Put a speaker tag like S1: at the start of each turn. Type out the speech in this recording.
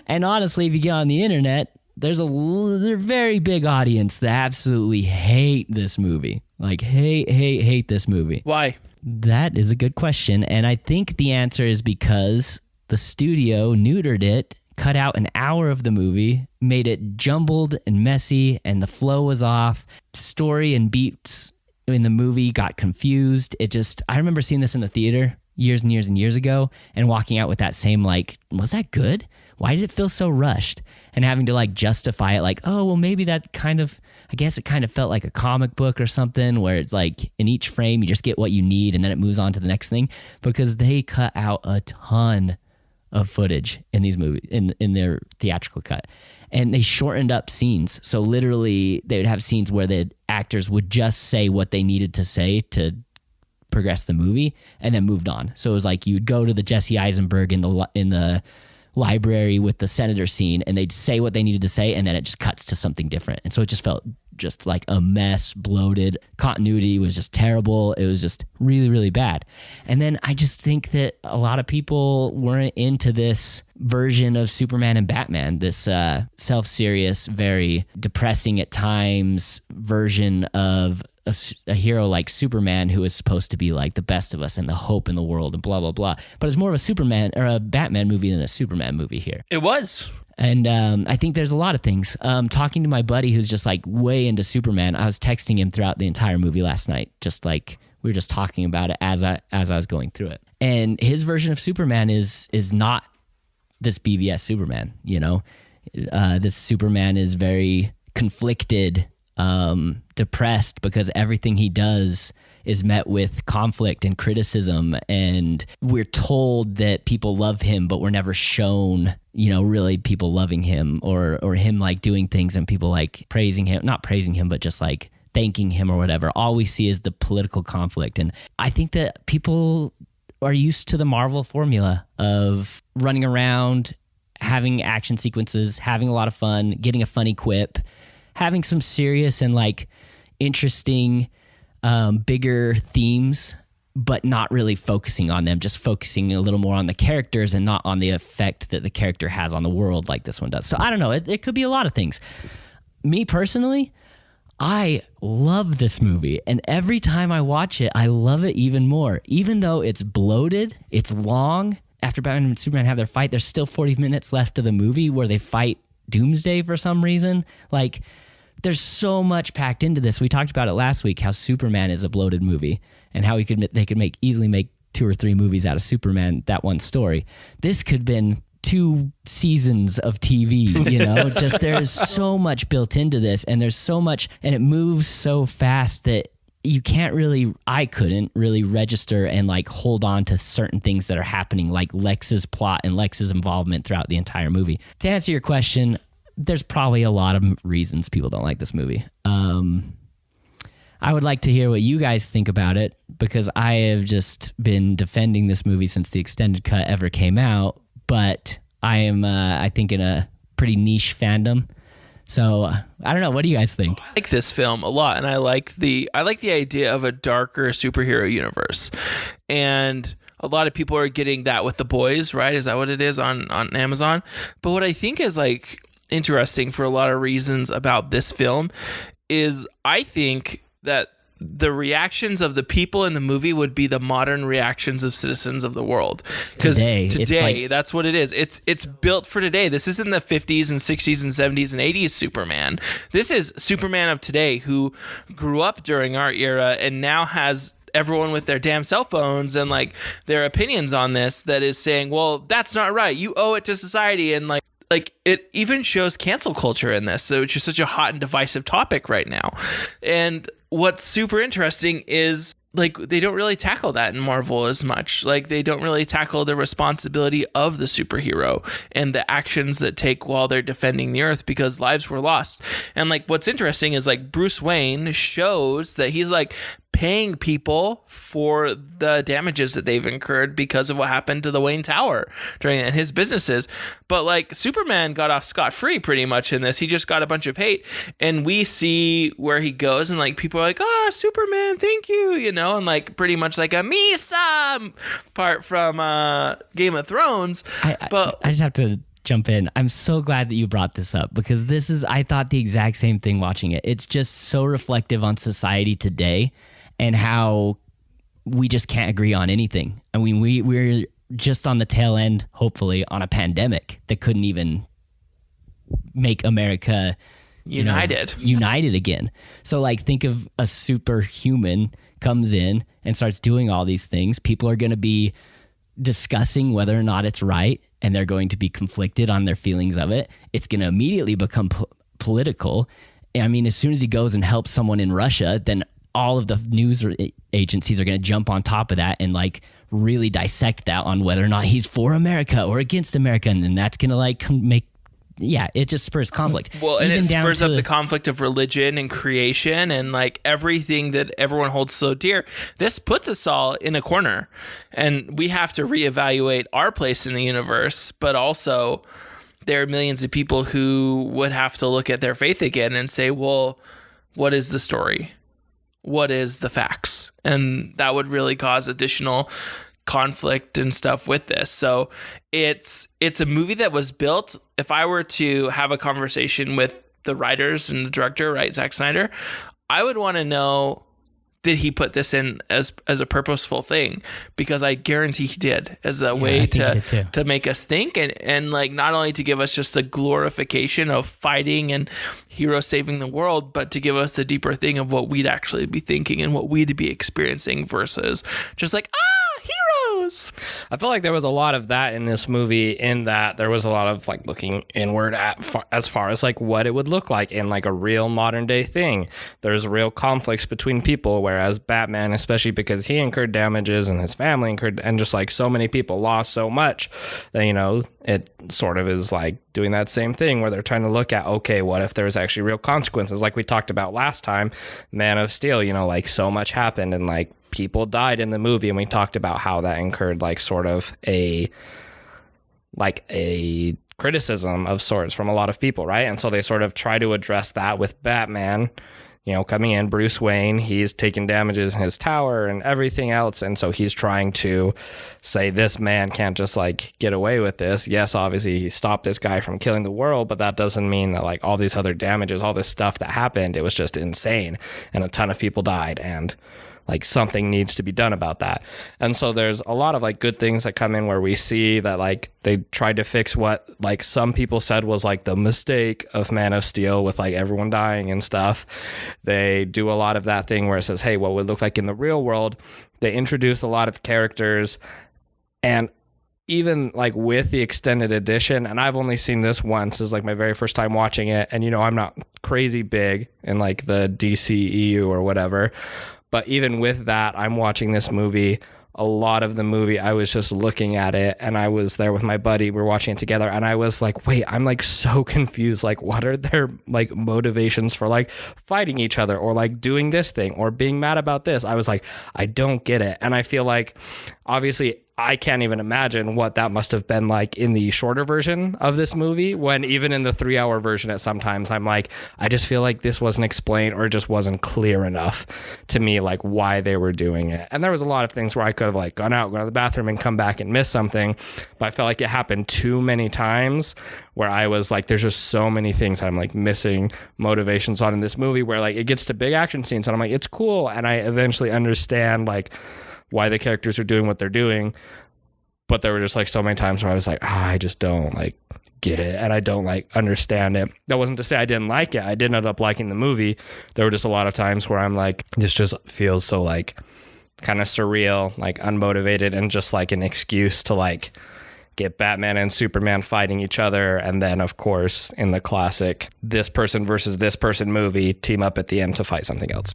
S1: And honestly, if you get on the internet, there's a very big audience that absolutely hate this movie. Like hate this movie.
S2: Why?
S1: That is a good question. And I think the answer is because the studio neutered it, cut out an hour of the movie, made it jumbled and messy, and the flow was off. Story and beats in the movie got confused. I remember seeing this in the theater years and years and years ago and walking out with that same was that good? Why did it feel so rushed? And having to justify it oh, well, maybe I guess it kind of felt like a comic book or something where it's in each frame you just get what you need and then it moves on to the next thing, because they cut out a ton of footage in these movies, in their theatrical cut. And they shortened up scenes. So literally they would have scenes where the actors would just say what they needed to say to progress the movie and then moved on. So it was you'd go to the Jesse Eisenberg in the library with the senator scene and they'd say what they needed to say and then it just cuts to something different. And so it just felt just like a mess, bloated. Continuity was just terrible. It was just really, really bad. And then I just think that a lot of people weren't into this version of Superman and Batman, this self-serious, very depressing at times version of a hero like Superman, who is supposed to be the best of us and the hope in the world and blah, blah, blah. But it's more of a Superman or a Batman movie than a Superman movie here.
S2: It was.
S1: And I think there's a lot of things. Talking to my buddy who's just way into Superman, I was texting him throughout the entire movie last night. We were just talking about it as I was going through it. And his version of Superman is not this BVS Superman, this Superman is very conflicted, depressed, because everything he does is met with conflict and criticism, and we're told that people love him, but we're never shown, really people loving him or him doing things and people praising him, not praising him, but just thanking him or whatever. All we see is the political conflict. And I think that people are used to the Marvel formula of running around, having action sequences, having a lot of fun, getting a funny quip, having some serious and interesting, bigger themes, but not really focusing on them, just focusing a little more on the characters and not on the effect that the character has on the world like this one does. So I don't know, it could be a lot of things. Me personally, I love this movie, and every time I watch it, I love it even more. Even though it's bloated, it's long. After Batman and Superman have their fight, there's still 40 minutes left of the movie where they fight Doomsday for some reason. There's so much packed into this. We talked about it last week, how Superman is a bloated movie and how they could easily make 2 or 3 movies out of Superman, that one story. This could have been 2 seasons of TV, just there is so much built into this, and there's so much, and it moves so fast that I couldn't really register and hold on to certain things that are happening, like Lex's plot and Lex's involvement throughout the entire movie. To answer your question, there's probably a lot of reasons people don't like this movie. I would like to hear what you guys think about it, because I have just been defending this movie since the extended cut ever came out, but I am, I think, in a pretty niche fandom. So I don't know. What do you guys think?
S2: I like this film a lot, and I like the idea of a darker superhero universe, and a lot of people are getting that with The Boys, right? Is that what it is on Amazon? But what I think is interesting for a lot of reasons about this film is I think that the reactions of the people in the movie would be the modern reactions of citizens of the world. Because today that's what it is. It's built for today. This isn't the 50s and 60s and 70s and 80s Superman. This is Superman of today, who grew up during our era and now has everyone with their damn cell phones and their opinions on this, that is saying, well, that's not right. You owe it to society. And it even shows cancel culture in this, which is such a hot and divisive topic right now. And what's super interesting is they don't really tackle that in Marvel as much. They don't really tackle the responsibility of the superhero and the actions that take while they're defending the Earth, because lives were lost. And what's interesting is Bruce Wayne shows that he's paying people for the damages that they've incurred because of what happened to the Wayne Tower and his businesses. But Superman got off scot-free pretty much in this. He just got a bunch of hate, and we see where he goes, and people are oh, Superman, thank you, and pretty much a Misa part from Game of Thrones.
S1: I just have to jump in. I'm so glad that you brought this up because I thought the exact same thing watching it. It's just so reflective on society today and how we just can't agree on anything. I mean, we're just on the tail end, hopefully, on a pandemic that couldn't even make America united again. So like, think of a superhuman comes in and starts doing all these things. People are going to be discussing whether or not it's right, and they're going to be conflicted on their feelings of it. It's going to immediately become political. I mean, as soon as he goes and helps someone in Russia, then all of the news agencies are going to jump on top of that and like really dissect that on whether or not he's for America or against America. And then that's going to like it just spurs conflict.
S2: Well, and it spurs up the conflict of religion and creation and like everything that everyone holds so dear. This puts us all in a corner, and we have to reevaluate our place in the universe. But also, there are millions of people who would have to look at their faith again and say, well, what is the story? What is the facts? And that would really cause additional conflict and stuff with this. So it's a movie that was built. If I were to have a conversation with the writers and the director, right, Zack Snyder, I would want to know, did he put this in as a purposeful thing? Because I guarantee he did, as a way to make us think and like not only to give us just the glorification of fighting and heroes saving the world, but to give us the deeper thing of what we'd actually be thinking and what we'd be experiencing versus just like, heroes.
S3: I feel like there was a lot of that in this movie, in that there was a lot of like looking inward as far as like what it would look like in like a real modern day thing. There's real conflicts between people, whereas Batman, especially because he incurred damages and his family incurred, and just like so many people lost so much that, you know, it sort of is like doing that same thing where they're trying to look at, okay, what if there's actually real consequences? Like we talked about last time, Man of Steel, you know, like so much happened and like people died in the movie, and we talked about how that incurred like sort of a criticism of sorts from a lot of people, right? And so they sort of try to address that with Batman, you know, coming in, Bruce Wayne, he's taking damages in his tower and everything else, and so he's trying to say this man can't just like get away with this. Yes, obviously he stopped this guy from killing the world, but that doesn't mean that like all these other damages, all this stuff that happened, it was just insane and a ton of people died, and like something needs to be done about that. And so there's a lot of like good things that come in where we see that like they tried to fix what like some people said was like the mistake of Man of Steel with like everyone dying and stuff. They do a lot of that thing where it says, hey, what would look like in the real world? They introduce a lot of characters, and even like with the extended edition, and I've only seen this once, is like my very first time watching it, and you know, I'm not crazy big in like the DCEU or whatever, but even with that, I'm watching this movie. A lot of the movie, I was just looking at it, and I was there with my buddy. We were watching it together, and I was like, wait, I'm like so confused. Like, what are their like motivations for like fighting each other or like doing this thing or being mad about this? I was like, I don't get it. And I feel like obviously I can't even imagine what that must have been like in the shorter version of this movie, when even in the 3-hour version at sometimes I'm like, I just feel like this wasn't explained or just wasn't clear enough to me, like why they were doing it. And there was a lot of things where I could have like gone to the bathroom and come back and miss something, but I felt like it happened too many times where I was like, there's just so many things that I'm like missing motivations on in this movie, where like it gets to big action scenes and I'm like, it's cool. And I eventually understand like why the characters are doing what they're doing, but there were just like so many times where I was like, I just don't like get it, and I don't like understand it. That wasn't to say I didn't like it. I did end up liking the movie. There were just a lot of times where I'm like, this just feels so like kind of surreal, like unmotivated, and just like an excuse to like get Batman and Superman fighting each other, and then of course in the classic this person versus this person movie, team up at the end to fight something else.